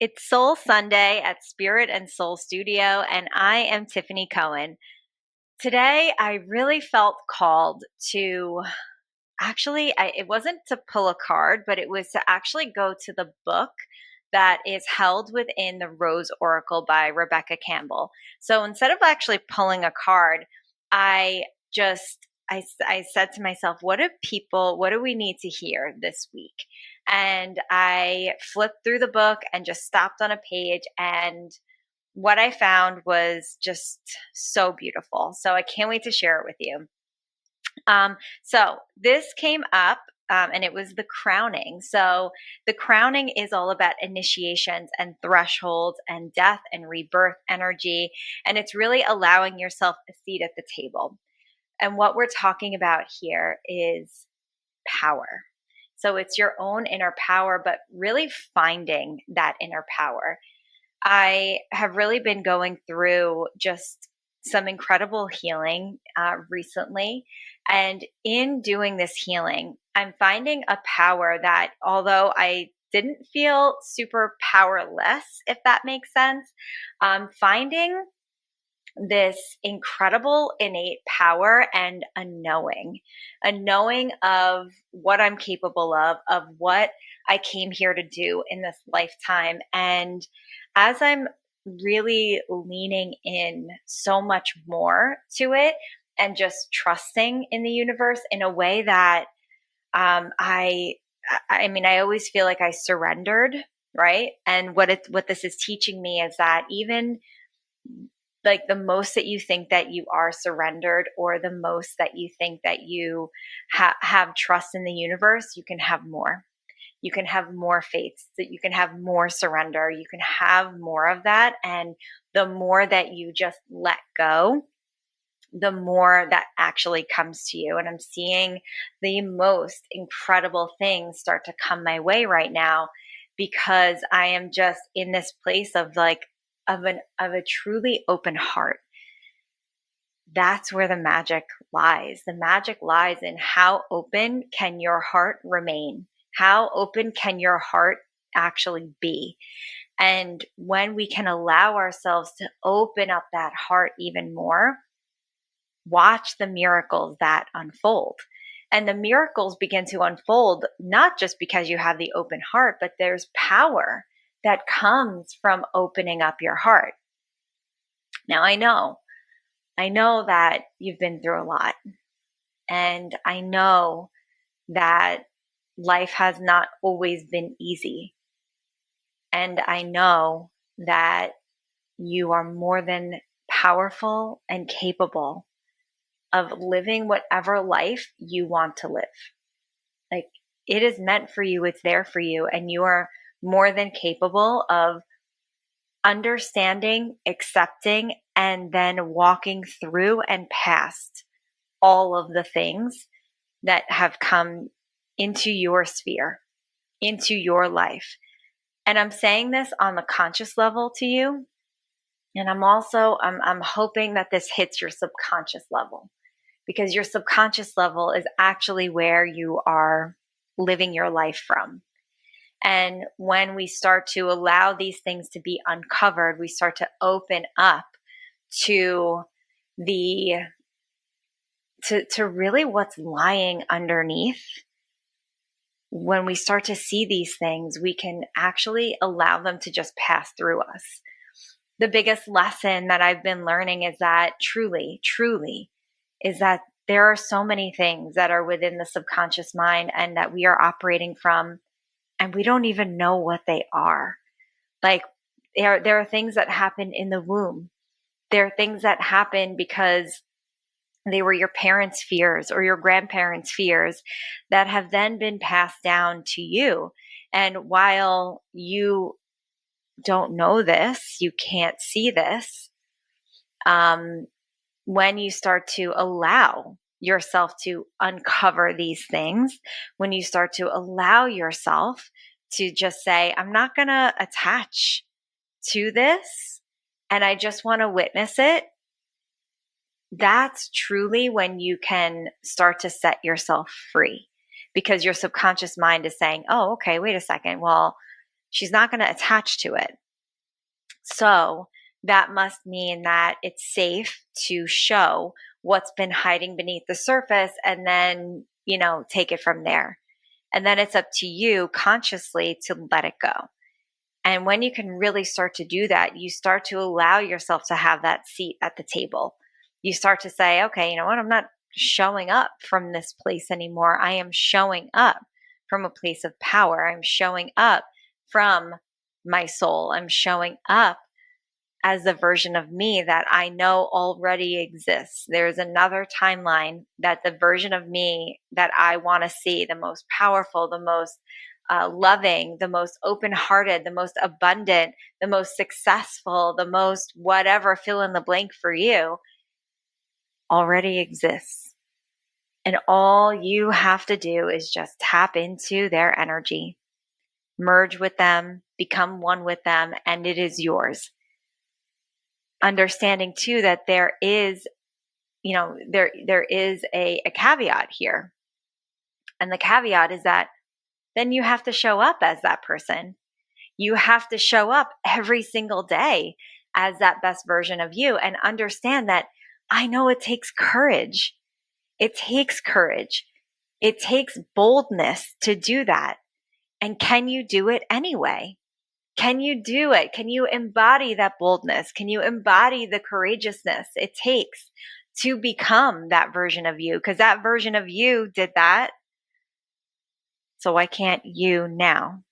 It's Soul Sunday at Spirit and Soul Studio, and I am Tiffany Cohen. Today, I really felt called to it wasn't to pull a card, but it was to actually go to the book that is held within the Rose Oracle by Rebecca Campbell. So instead of actually pulling a card, I just I said to myself, what do we need to hear this week? And I flipped through the book and just stopped on a page, and what I found was just so beautiful. So I can't wait to share it with you. So this came up, and it was the crowning. So the crowning is all about initiations and thresholds and death and rebirth energy. And it's really allowing yourself a seat at the table. And what we're talking about here is power. So it's your own inner power, but really finding that inner power. I have really been going through just some incredible healing recently. And in doing this healing, I'm finding a power that, although I didn't feel super powerless, if that makes sense, I'm finding this incredible innate power and a knowing of what I'm capable of what I came here to do in this lifetime. And as I'm really leaning in so much more to it and just trusting in the universe in a way that I always feel like I surrendered, right? And what this is teaching me is that even like the most that you think that you are surrendered, or the most that you think that you have trust in the universe, you can have more. You can have more faith, that you can have more surrender. You can have more of that. And the more that you just let go, the more that actually comes to you. And I'm seeing the most incredible things start to come my way right now, because I am just in this place of a truly open heart. That's where the magic lies. The magic lies in how open can your heart remain? How open can your heart actually be? And when we can allow ourselves to open up that heart even more, watch the miracles that unfold. And the miracles begin to unfold not just because you have the open heart, but there's power that comes from opening up your heart. Now, I know that you've been through a lot, and I know that life has not always been easy. And I know that you are more than powerful and capable of living whatever life you want to live. Like, it is meant for you, it's there for you, and you are more than capable of understanding, accepting, and then walking through and past all of the things that have come into your sphere, into your life. And I'm saying this on the conscious level to you. And I'm hoping that this hits your subconscious level, because your subconscious level is actually where you are living your life from. And when we start to allow these things to be uncovered, we start to open up to to really what's lying underneath. When we start to see these things, we can actually allow them to just pass through us. The biggest lesson that I've been learning is that truly, is that there are so many things that are within the subconscious mind and that we are operating from, and we don't even know what they are. Like, there are things that happen in the womb. There are things that happen because they were your parents' fears or your grandparents' fears that have then been passed down to you. And while you don't know this, you can't see this, when you start to allow yourself to uncover these things, when you start to allow yourself to just say, I'm not going to attach to this, and I just want to witness it, that's truly when you can start to set yourself free, because your subconscious mind is saying, oh, okay, wait a second. Well, She's not going to attach to it. So that must mean that it's safe to show what's been hiding beneath the surface and then, take it from there. And then it's up to you consciously to let it go. And when you can really start to do that, you start to allow yourself to have that seat at the table. You start to say, okay, you know what? I'm not showing up from this place anymore. I am showing up from a place of power. I'm showing up from my soul. I'm showing up as the version of me that I know already exists. There's another timeline that the version of me that I want to see, the most powerful, the most loving, the most open-hearted, the most abundant, the most successful, the most whatever, fill in the blank for you, already exists. And all you have to do is just tap into their energy, merge with them, become one with them, and it is yours. Understanding too that there is a caveat here. And the caveat is that then you have to show up as that person. You have to show up every single day as that best version of you and understand that I know it takes courage. It takes courage. It takes boldness to do that. And can you do it anyway? Can you do it? Can you embody that boldness? Can you embody the courageousness it takes to become that version of you? Because that version of you did that. So why can't you now?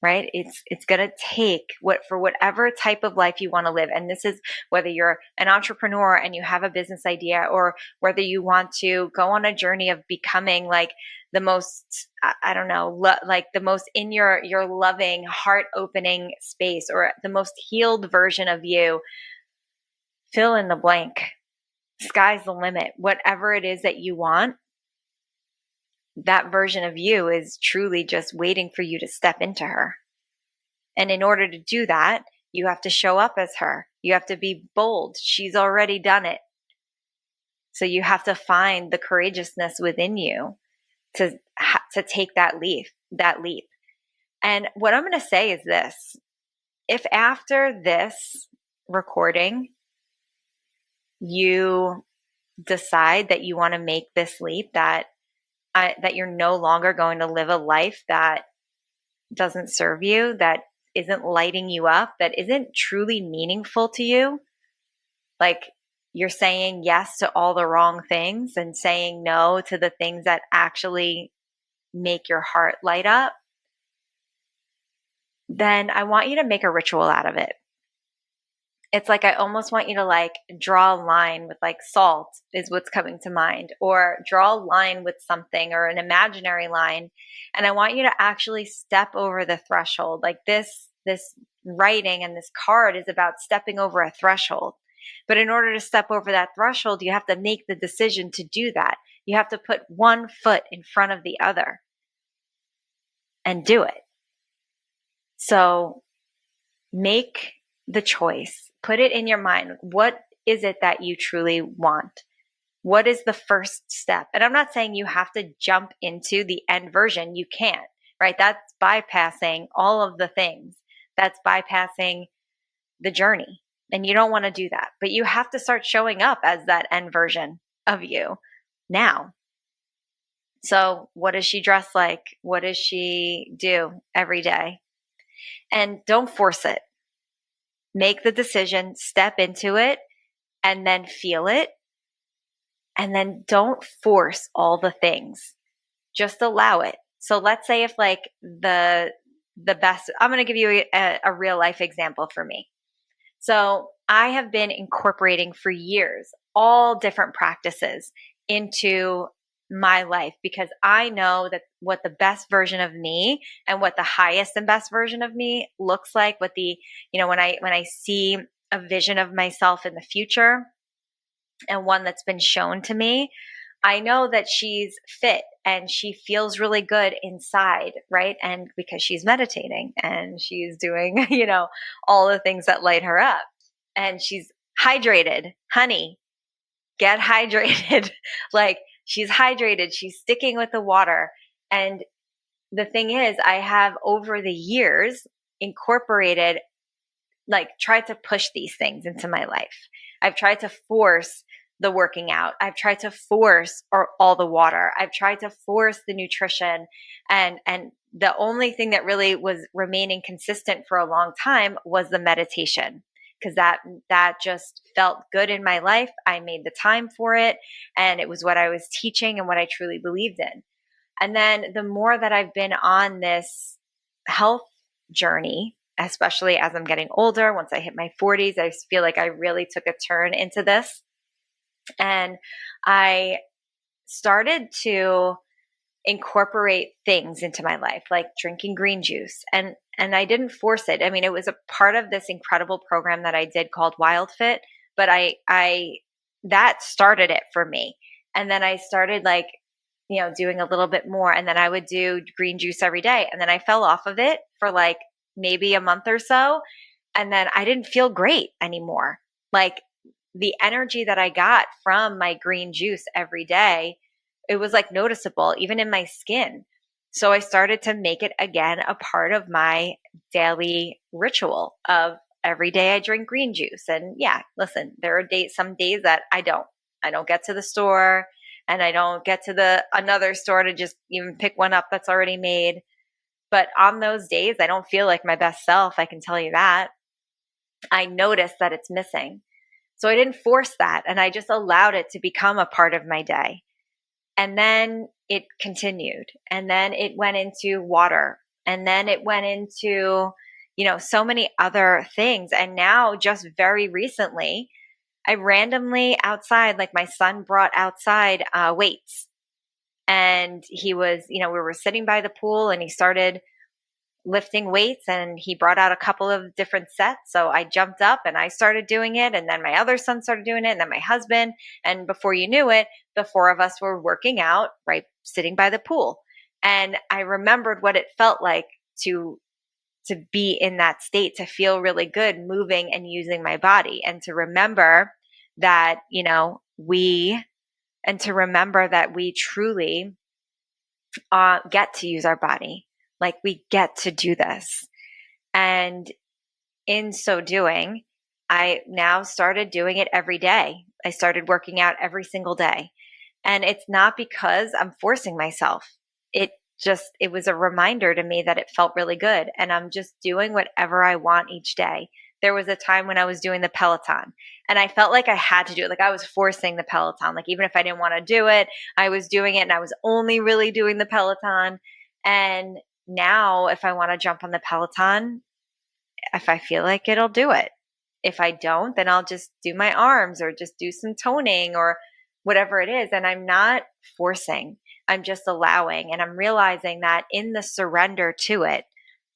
Right? It's going to take for whatever type of life you want to live. And this is whether you're an entrepreneur and you have a business idea, or whether you want to go on a journey of becoming like the most, I don't know, like the most in your loving, heart opening space, or the most healed version of you. Fill in the blank. Sky's the limit. Whatever it is that you want, that version of you is truly just waiting for you to step into her. And in order to do that, you have to show up as her. You have to be bold. She's already done it. So you have to find the courageousness within you to take that leap. And what I'm going to say is this: if after this recording, you decide that you want to make this leap, that you're no longer going to live a life that doesn't serve you, that isn't lighting you up, that isn't truly meaningful to you, like you're saying yes to all the wrong things and saying no to the things that actually make your heart light up, then I want you to make a ritual out of it. It's like I almost want you to like draw a line with like salt is what's coming to mind, or draw a line with something or an imaginary line. And I want you to actually step over the threshold. Like this writing and this card is about stepping over a threshold. But in order to step over that threshold, you have to make the decision to do that. You have to put one foot in front of the other and do it. So make the choice. Put it in your mind. What is it that you truly want? What is the first step? And I'm not saying you have to jump into the end version. You can't, right? That's bypassing all of the things. That's bypassing the journey. And you don't want to do that. But you have to start showing up as that end version of you now. So what does she dress like? What does she do every day? And don't force it. Make the decision, step into it, and then feel it. And then don't force all the things. Just allow it. So let's say if like the best, I'm going to give you a real life example for me. So I have been incorporating for years all different practices into my life because I know that what the best version of me and what the highest and best version of me looks like, what the, when I see a vision of myself in the future and one that's been shown to me, I know that she's fit and she feels really good inside, right? And because she's meditating and she's doing, all the things that light her up, and she's hydrated. Honey, get hydrated. Like she's hydrated, she's sticking with the water. And the thing is, I have over the years incorporated, like, tried to push these things into my life. I've tried to force the working out. I've tried to force all the water. I've tried to force the nutrition, and the only thing that really was remaining consistent for a long time was the meditation, because that just felt good in my life. I made the time for it, and it was what I was teaching and what I truly believed in. And then the more that I've been on this health journey, especially as I'm getting older, once I hit my 40s, I feel like I really took a turn into this. And I started to incorporate things into my life, like drinking green juice. And I didn't force it. I mean, it was a part of this incredible program that I did called Wild Fit, but I that started it for me. And then I started, like, doing a little bit more. And then I would do green juice every day. And then I fell off of it for like maybe a month or so. And then I didn't feel great anymore. Like, the energy that I got from my green juice every day, it was like noticeable, even in my skin. So I started to make it again a part of my daily ritual of every day I drink green juice. And yeah, listen, there are some days that I don't get to the store, and I don't get to another store to just even pick one up that's already made. But on those days, I don't feel like my best self. I can tell you that. I notice that it's missing. So I didn't force that, and I just allowed it to become a part of my day. And then it continued, and then it went into water, and then it went into, so many other things. And now, just very recently, I randomly outside, like, my son brought outside weights, and he was, we were sitting by the pool, and he started lifting weights, and he brought out a couple of different sets. So I jumped up and I started doing it. And then my other son started doing it, and then my husband. And before you knew it, the four of us were working out, right, sitting by the pool. And I remembered what it felt like to be in that state, to feel really good moving and using my body, and to remember that, we truly get to use our body. Like, we get to do this. And in so doing, I now started doing it every day. I started working out every single day. And it's not because I'm forcing myself. It was a reminder to me that it felt really good. And I'm just doing whatever I want each day. There was a time when I was doing the Peloton, and I felt like I had to do it. Like, I was forcing the Peloton. Like, even if I didn't want to do it, I was doing it, and I was only really doing the Peloton. And now, if I want to jump on the Peloton, if I feel like it, I'll do it. If I don't, then I'll just do my arms, or just do some toning, or whatever it is. And I'm not forcing, I'm just allowing. And I'm realizing that in the surrender to it,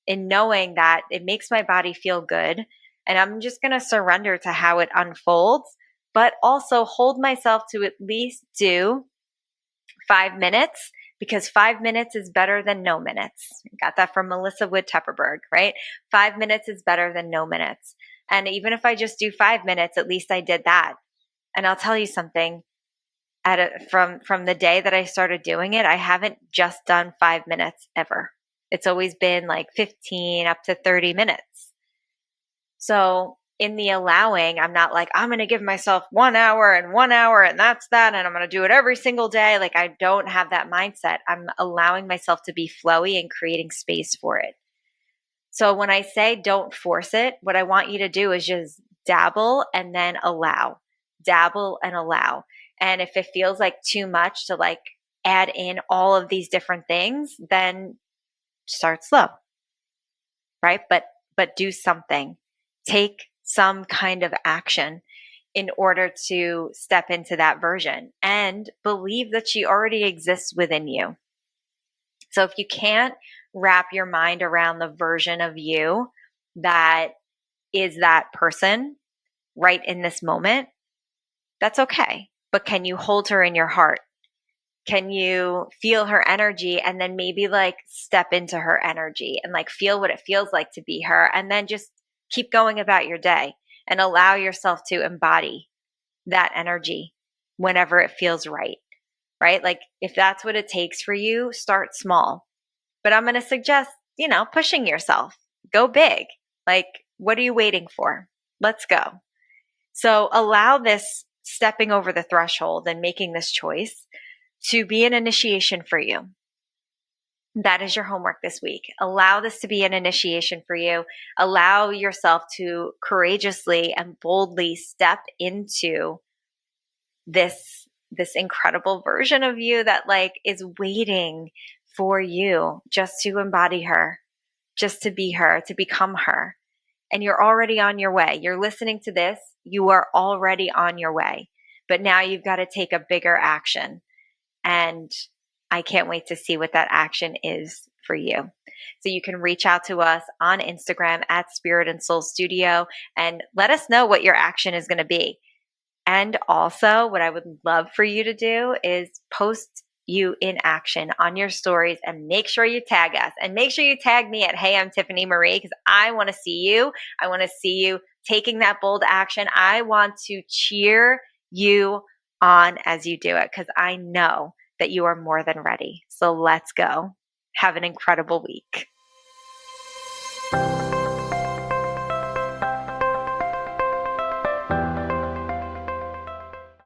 in knowing that it makes my body feel good, and I'm just going to surrender to how it unfolds, but also hold myself to at least do 5 minutes, because 5 minutes is better than no minutes. Got that from Melissa Wood Tepperberg, right? 5 minutes is better than no minutes. And even if I just do 5 minutes, at least I did that. And I'll tell you something, from the day that I started doing it, I haven't just done 5 minutes ever. It's always been like 15 up to 30 minutes. So in the allowing, I'm not like, I'm going to give myself 1 hour and 1 hour, and that's that, and I'm going to do it every single day. Like, I don't have that mindset. I'm allowing myself to be flowy and creating space for it. So when I say don't force it, what I want you to do is just dabble and then allow. Dabble and allow. And if it feels like too much to, like, add in all of these different things, then start slow, right? But do something. Take some kind of action in order to step into that version, and believe that she already exists within you. So if you can't wrap your mind around the version of you that is that person right in this moment, that's okay. But can you hold her in your heart? Can you feel her energy, and then maybe, like, step into her energy and, like, feel what it feels like to be her, and then just keep going about your day and allow yourself to embody that energy whenever it feels right? Right? Like, if that's what it takes for you, start small. But I'm going to suggest, pushing yourself. Go big. Like, what are you waiting for? Let's go. So allow this stepping over the threshold and making this choice to be an initiation for you. That is your homework this week. Allow this to be an initiation for you. Allow yourself to courageously and boldly step into this incredible version of you that is waiting for you just to embody her, just to be her, to become her. And you're already on your way. You're listening to this. You are already on your way. But now you've got to take a bigger action. And I can't wait to see what that action is for you. So you can reach out to us on Instagram at Spirit and Soul Studio and let us know what your action is going to be. And also, what I would love for you to do is post you in action on your stories and make sure you tag us and make sure you tag me at Hey, I'm Tiffany Marie, because I want to see you. I want to see you taking that bold action. I want to cheer you on as you do it, because I know that you are more than ready. So let's go. Have an incredible week.